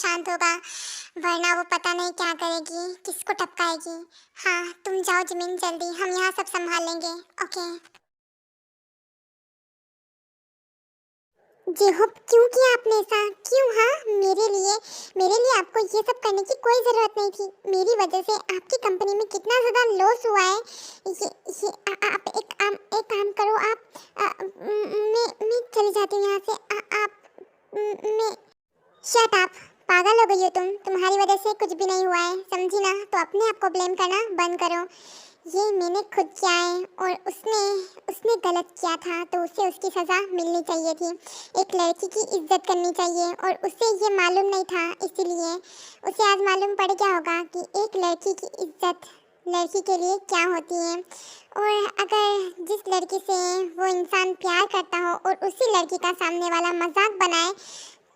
शांत होगा, वरना वो पता नहीं क्या करेगी, किसको टपकाएगी। हाँ तुम जाओ जिमिन, जल्दी, हम यहाँ सब संभाल लेंगे। ओके। जेहोब क्यों किया आपने ऐसा, क्यों? हाँ मेरे लिए आपको ये सब करने की कोई ज़रूरत नहीं थी। मेरी वजह से आपकी कंपनी में कितना ज़्यादा लॉस हुआ है। आप एक काम करो, मैं चली जाती हूँ यहाँ से। मैं शट अप, पागल हो गई हो तुम? तुम्हारी वजह से कुछ भी नहीं हुआ है, समझी ना? तो अपने आप को ब्लेम करना बंद करो। ये मैंने खुद किया है और उसने गलत किया था, तो उसे उसकी सज़ा मिलनी चाहिए थी। एक लड़की की इज्जत करनी चाहिए और उसे ये मालूम नहीं था, इसीलिए उसे आज मालूम पड़ गया होगा कि एक लड़की की इज्जत लड़की के लिए क्या होती है। और अगर जिस लड़की से वो इंसान प्यार करता हो और उसी लड़की का सामने वाला मजाक बनाए,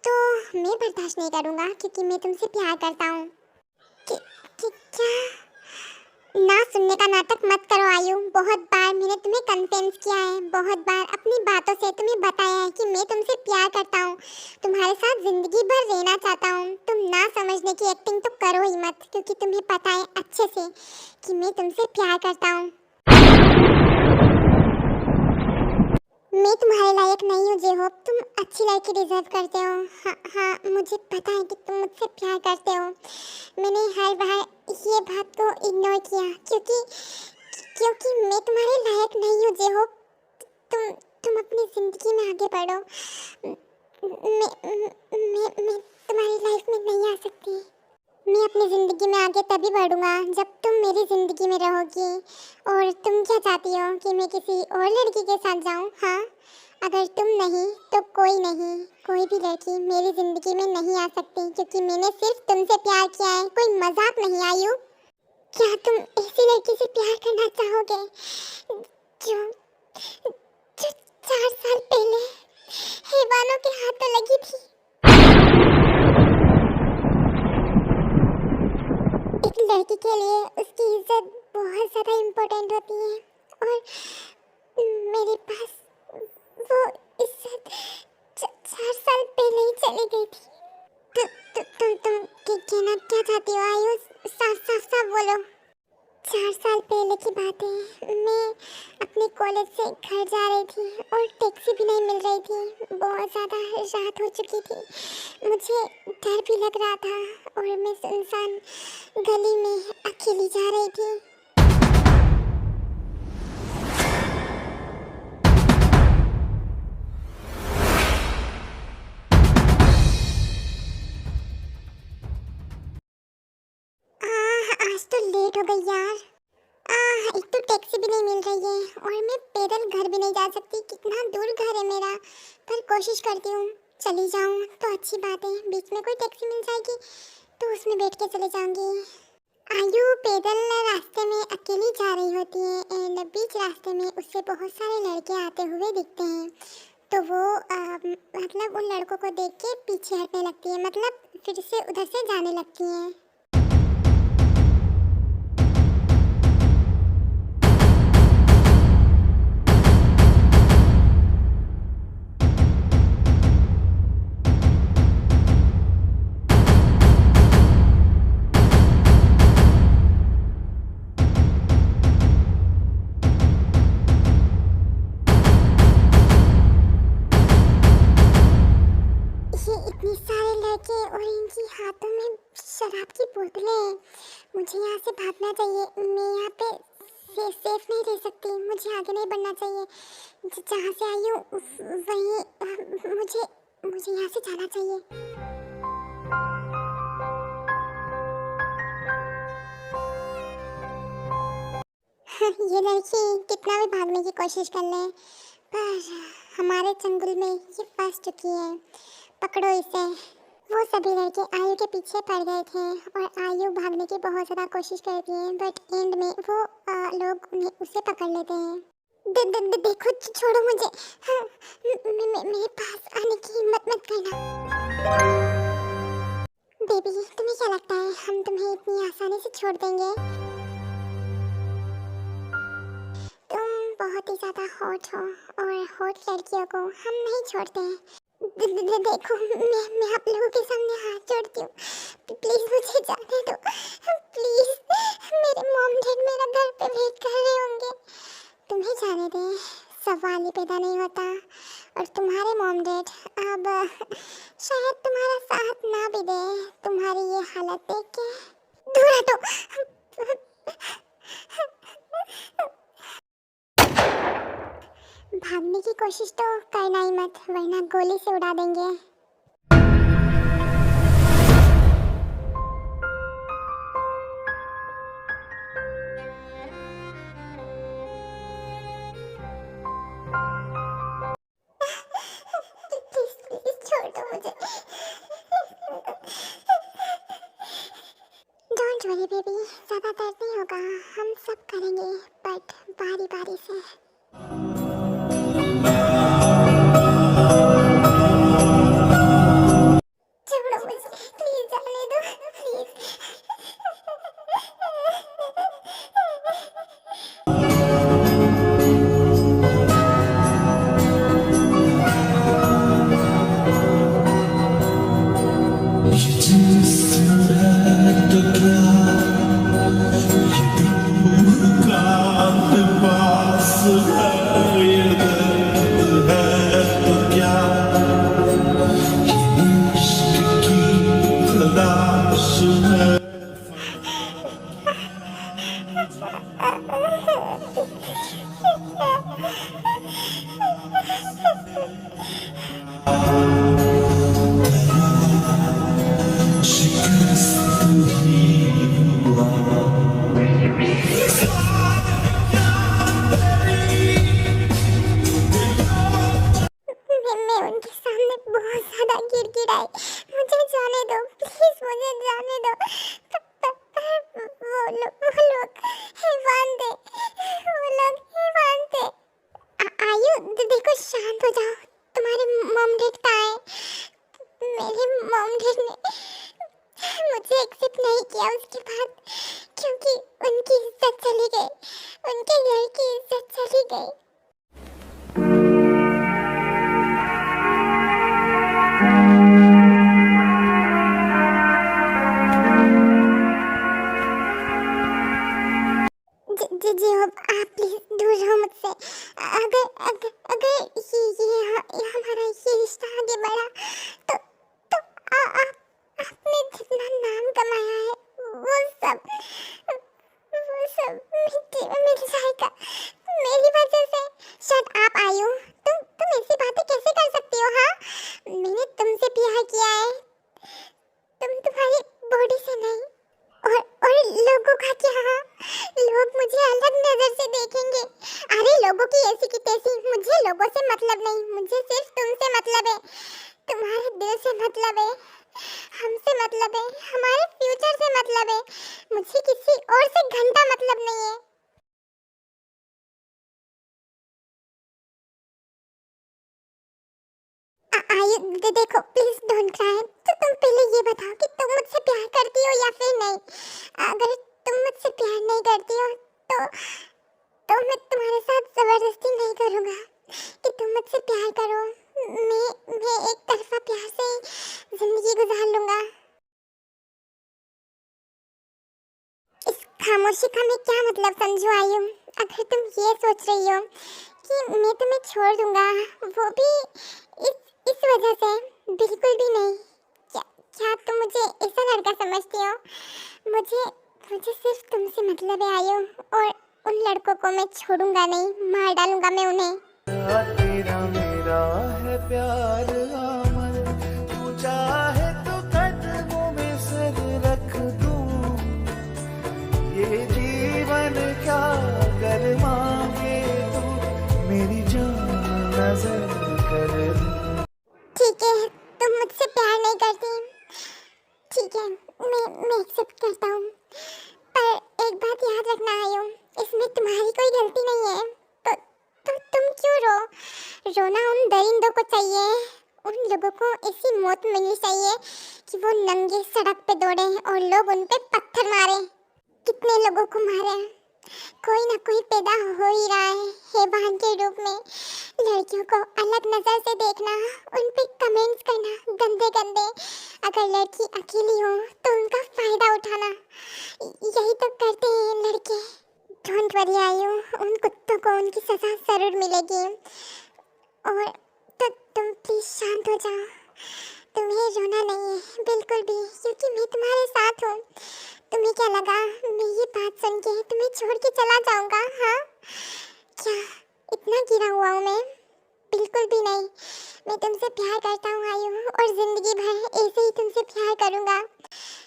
तो मैं बर्दाश्त नहीं करूँगा, क्योंकि मैं तुमसे प्यार करता हूँ। क्या? ना सुनने का नाटक मत करो आयु। बहुत बार मैंने तुम्हें कन्विंस किया है, बहुत बार अपनी बातों से तुम्हें बताया है कि मैं तुमसे प्यार करता हूँ, तुम्हारे साथ जिंदगी भर रहना चाहता हूँ। तुम ना समझने की एक्टिंग तो करो ही मत, क्योंकि तुम्हें पता है अच्छे से कि मैं तुमसे प्यार करता हूँ। मैं तुम्हारे लायक नहीं हूँ जेहोब, तुम अच्छी लड़की डिजर्व करते हो। हाँ मुझे पता है कि तुम मुझसे प्यार करते हो। मैंने हर बार ये बात को इग्नोर किया, क्योंकि मैं तुम्हारे लायक नहीं हूँ जेहोब। तुम अपनी ज़िंदगी में आगे बढ़ो। मैं तुम्हारी लाइफ में नहीं आ सकती। मैं अपनी ज़िंदगी में आगे तभी बढ़ूंगा जब तुम मेरी ज़िंदगी में रहोगी। और तुम क्या चाहती हो कि मैं किसी और लड़की के साथ जाऊं? हाँ, अगर तुम नहीं तो कोई नहीं, कोई भी लड़की मेरी ज़िंदगी में नहीं आ सकती, क्योंकि मैंने सिर्फ तुमसे प्यार किया है, कोई मजाक नहीं आयु। क्या तुम ऐसी लड़की से प्यार करना चाहोगे जो जो 4 साल पहले हैवानों के हाथों लगी थी? एक लड़की के लिए उसकी इज्जत बहुत ज़्यादा इम्पोर्टेंट होती है, और मेरे पास वो इज्जत 4 साल पहले ही चली गई थी। तुम कहना क्या चाहती हो आयु? साफ बोलो। 4 साल पहले की बात है, मैं अपने कॉलेज से घर जा रही थी और टैक्सी भी नहीं मिल रही थी। बहुत ज़्यादा रात हो चुकी थी, मुझे डर भी लग रहा था और मैं सुनसान गली में अकेली जा रही थी। आज तो लेट हो गई यार। एक तो टैक्सी भी नहीं मिल रही है और मैं पैदल घर भी नहीं जा सकती, कितना दूर घर है मेरा। पर कोशिश करती हूँ, चली जाऊँ तो अच्छी बात है। बीच में कोई टैक्सी मिल जाएगी तो उसमें बैठ के चले जाऊँगी। आयु पैदल रास्ते में अकेली जा रही होती है एंड बीच रास्ते में उससे बहुत सारे लड़के आते हुए दिखते हैं, तो वो मतलब उन लड़कों को देख के पीछे हटने लगती है, मतलब फिर से उधर से जाने लगती है। इतने सारे लड़के और इनकी हाथों में शराब की बोतलें। मुझे यहाँ से भागना चाहिए, मैं यहाँ पे सेफ नहीं रह सकती, मुझे आगे नहीं बढ़ना चाहिए। जहाँ से आई हूँ वहीं मुझे यहाँ से जाना चाहिए। ये लड़की कितना भी भागने की कोशिश कर ले, पर हमारे चंगुल में ये फंस चुकी है। पकड़ो इसे। वो सभी लड़के आयु के पीछे पड़ गए थे और आयु भागने की बहुत ज़्यादा कोशिश करती है, बट एंड में वो लोग उसे पकड़ लेते हैं। देखो, छोड़ो मुझे। हाँ, मेरे पास आने की हिम्मत मत करना। बेबी, तुम्हें क्या लगता है हम तुम्हें इतनी आसानी से छोड़ देंगे? तुम बहुत ही ज़्यादा हॉट हो और हॉट लड़कियों को हम नहीं छोड़ते हैं। देखो, मैं आप लोगों के सामने हाथ जोड़ती हूँ, प्लीज मुझे जाने दो, प्लीज। मेरे मॉम डैड मेरा घर पे वेट कर रहे होंगे। तुम्हें जाने दे, सवाल ही पैदा नहीं होता। और तुम्हारे मॉम डैड अब शायद तुम्हारा साथ ना भी दे तुम्हारी ये हालत देख के। दूर हटो। भागने की कोशिश तो करना ही मत, वरना गोली से उड़ा देंगे। प्लीज प्लीज छोड़ दो मुझे। डोंट वरी बेबी, ज्यादा दर्द नहीं होगा, हम सब करेंगे, बट बारी बारी से। छोड़ो मुझे, प्लीज जाने दो, प्लीज। मैं उनके सामने बहुत ज्यादा गिड़गिड़ाई। मुझे जाने दो, प्लीज मुझे जाने दो। वो लोग हैवान थे, वो लोग हैवान थे। आयु देखो, शांत हो जाओ। तुम्हारे मॉम डैड कहाँ है? मेरे मॉम डैड ने मुझे एक्सेप्ट नहीं किया उसके बाद, क्योंकि उनकी इज्जत चली गई, उनके घर की इज्जत चली गई। जी अब आप प्लीज दूर रहो मुझसे। अगर अगर अगर ये हमारा ये रिश्ता आगे बढ़ा तो आपने जितना नाम कमाया है वो सब मिट्टी में मिल जाएगा मेरी वजह से। शायद आप आयु, तुम ऐसी बातें कैसे कर सकती हो? हाँ, मैंने तुमसे प्यार किया है, तुम्हारी बॉडी से नहीं। और लोगों का क्या? लोग मुझे अलग नजर से देखेंगे। अरे लोगों की ऐसी की तैसी, मुझे लोगों से मतलब नहीं, मुझे सिर्फ तुमसे मतलब है, तुम्हारे दिल से मतलब है, हमसे मतलब है, हमारे फ्यूचर से मतलब है। मुझे किसी और से घंटा मतलब नहीं है। आइए देखो, प्लीज डोंट क्राई। तो तुम पहले ये बताओ कि तुम मुझसे प्यार करती हो या फिर नहीं। अगर तुम मुझसे प्यार नहीं करती हो तो मैं तुम्हारे साथ जबरदस्ती नहीं करूँगा कि तुम मुझसे प्यार करो। मैं एक तरफा प्यार से जिंदगी गुजार लूँगा। इस खामोशी का मैं क्या मतलब समझूं आयु? अगर तुम ये सोच रही हो कि मैं तुम्हें छोड़ दूँगा, वो भी इस वजह से, बिल्कुल भी नहीं। क्या तुम मुझे ऐसा लड़का समझती हो? मुझे सिर्फ तुमसे मतलब है आयु, और उन लड़कों को मैं छोड़ूंगा नहीं, मार डालूंगा मैं उन्हें। तेरा मेरा है प्यार अमर, तू चाहे तो कदमों में सर रख दूं, ये जीवन क्या कर मांगे तू, मेरी जान नजर कर। ठीक है, तुम मुझसे प्यार नहीं करती, ठीक है, मैं एक्सेप्ट करता हूँ, पर एक बात याद रखना आयु, इसमें तुम्हारी कोई गलती नहीं है। तो तुम क्यों रोना उन दरिंदों को चाहिए, उन लोगों को ऐसी मौत मिलनी चाहिए कि वो नंगे सड़क पे दौड़े और लोग उन पे पत्थर मारे। कितने लोगों को मारे, कोई ना कोई पैदा हो ही रहा है हैवान के रूप में। लड़कियों को अलग नजर से देखना, उन पे कमेंट्स करना गंदे गंदे। अगर लड़की अकेली हो तो उनका फायदा उठाना, यही तो करते हैं लड़के। डोंट वरी आयु, उन कुत्तों को उनकी सजा जरूर मिलेगी। और तो तुम प्लीज शांत हो जाओ, तुम्हें रोना नहीं है बिल्कुल भी, क्योंकि मैं तुम्हारे साथ हूँ। तुम्हें क्या लगा मैं ये बात सुन के तुम्हें छोड़ के चला जाऊंगा? हाँ, क्या इतना गिरा हुआ हूँ मैं? बिल्कुल भी नहीं। मैं तुमसे प्यार करता हूँ आयु, और जिंदगी भर ऐसे ही तुमसे प्यार करूँगा।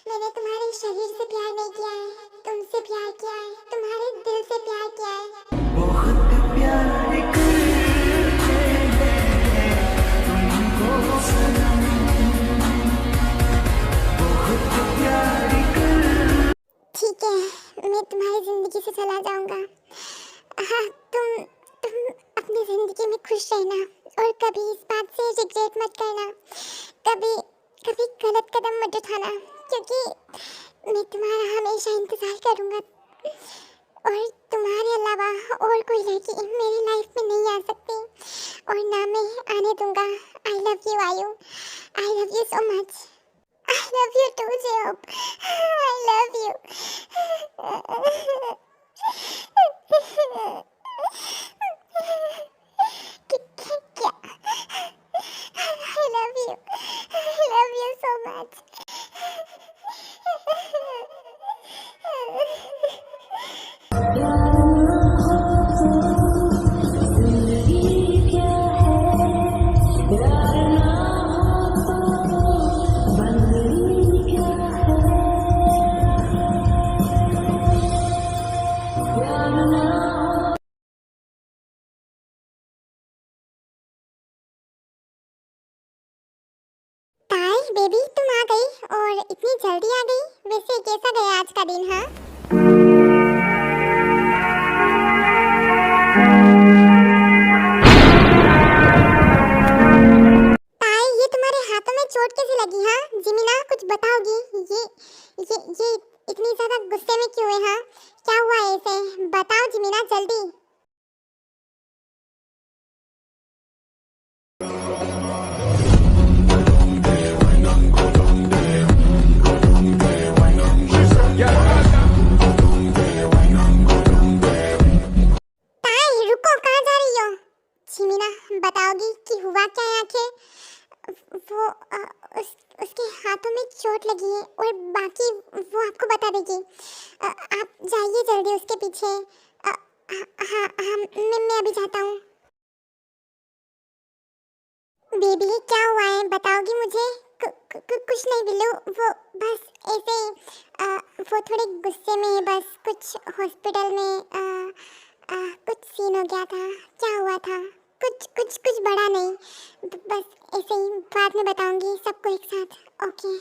मैंने तुम्हारे शरीर से प्यार नहीं किया है, तुमसे प्यार किया है, तुम्हारे दिल से प्यार किया है। बहुत प्यार करते हैं तुमको सनम, बहुत प्यार ठीक है, मैं तुम्हारी जिंदगी से चला जाऊंगा। हाँ, तुम अपनी जिंदगी में खुश रहना, और कभी इस बात से रिग्रेट मत करना, कभी कभी गलत कदम मत उठाना, क्योंकि मैं तुम्हारा हमेशा इंतजार करूंगा। और तुम्हारे अलावा और कोई लड़की मेरी लाइफ में नहीं आ सकती, और ना मैं आने दूंगा। आई लव यू आयु, I love you so much. I love you too, Job. I love you. क्या? I love you. I love you so much. Baby तुम आ गई, और इतनी जल्दी आ गई। वैसे कैसा गया आज का दिन? हाँ, ताई ये तुम्हारे हाथों में चोट कैसे लगी? हाँ जिमिना, कुछ बताओगी? ये इतनी ज्यादा गुस्से में क्यों है? हाँ, क्या हुआ ऐसे? बताओ जिमिना जल्दी। बताओगी कि हुआ क्या है? आखिर वो उसके हाथों में चोट लगी है, और बाकी वो आपको बता देगी। आप जाइए जल्दी उसके पीछे। हाँ, मैं अभी जाता हूँ। बेबी क्या हुआ है, बताओगी मुझे? कुछ नहीं बिल्लू, वो बस ऐसे ही वो थोड़े गुस्से में है, बस कुछ हॉस्पिटल में कुछ सीन हो गया था। क्या हुआ था? कुछ बड़ा नहीं, बस ऐसे ही, बाद में बताऊंगी सबको एक साथ। ओके।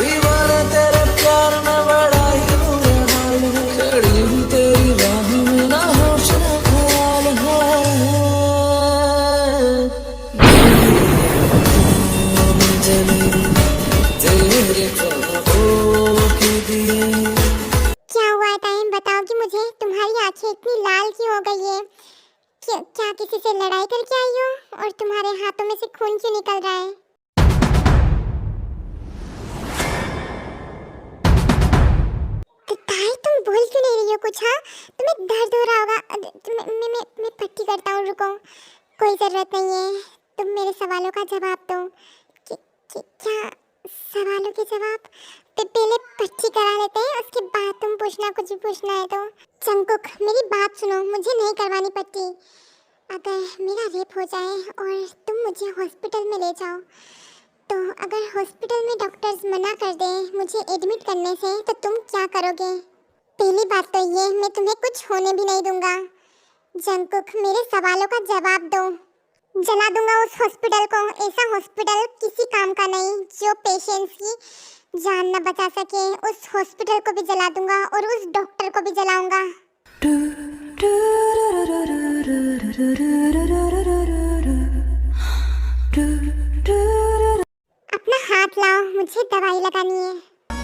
दीवाना तेरे प्यार में बड़ा ही बुरा हाल है, खड़ी हूँ तेरी राह में, ना होश ना ख्याल है। तेरे ख्वाबों के दिए। क्या हुआ टाइम, बताओगी मुझे? तुम्हारी आंखें इतनी लाल क्यों हो गई है? क्या किसी से लड़ाई करके आई हो, और तुम्हारे हाथों में से खून क्यों निकल रहा है? तो ताई तुम बोल क्यों नहीं रही हो कुछ? हाँ, तुम्हें दर्द हो रहा होगा। मैं पट्टी करता हूँ, रुको। कोई जरूरत नहीं है, तुम मेरे सवालों का जवाब दो। क्या सवालों के जवाब? पहले पट्टी करा लेते हैं, उसके बाद तुम पूछना, कुछ भी पूछना है तो। जंगकुक मेरी बात सुनो, मुझे नहीं करवानी पट्टी। अगर मेरा रेप हो जाए और तुम मुझे हॉस्पिटल में ले जाओ, तो अगर हॉस्पिटल में डॉक्टर्स मना कर दें मुझे एडमिट करने से, तो तुम क्या करोगे? पहली बात तो ये, मैं तुम्हें कुछ होने भी नहीं दूंगा। जंगकुक मेरे सवालों का जवाब दो। जला दूंगा उस हॉस्पिटल को। ऐसा हॉस्पिटल किसी काम का नहीं जो पेशेंट्स की जान न बचा सके। उस हॉस्पिटल को भी जला दूंगा, और उस डॉक्टर को भी जलाऊंगा। do मुझे दवाई लगानी है।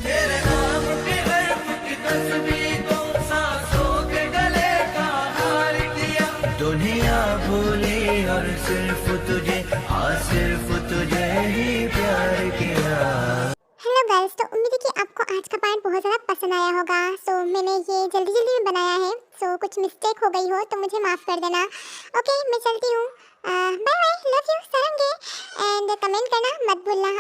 तेरे नाम के हर्फ की तस्वीर को सांसों के गले का हार किया, दुनिया भूली और सिर्फ तुझे, हाँ सिर्फ तुझे ही प्यार किया। हेलो गर्ल्स, तो उम्मीद है कि आपको आज का पार्ट बहुत ज़्यादा पसंद आया होगा। सो मैंने ये जल्दी जल्दी में बनाया है, सो कुछ मिस्टेक हो गई हो तो मुझे माफ़ कर देना। ओके, मैं चलती हूँ। बाय बाय, लव यू, सारंगे। एंड कमेंट करना मत भूलना।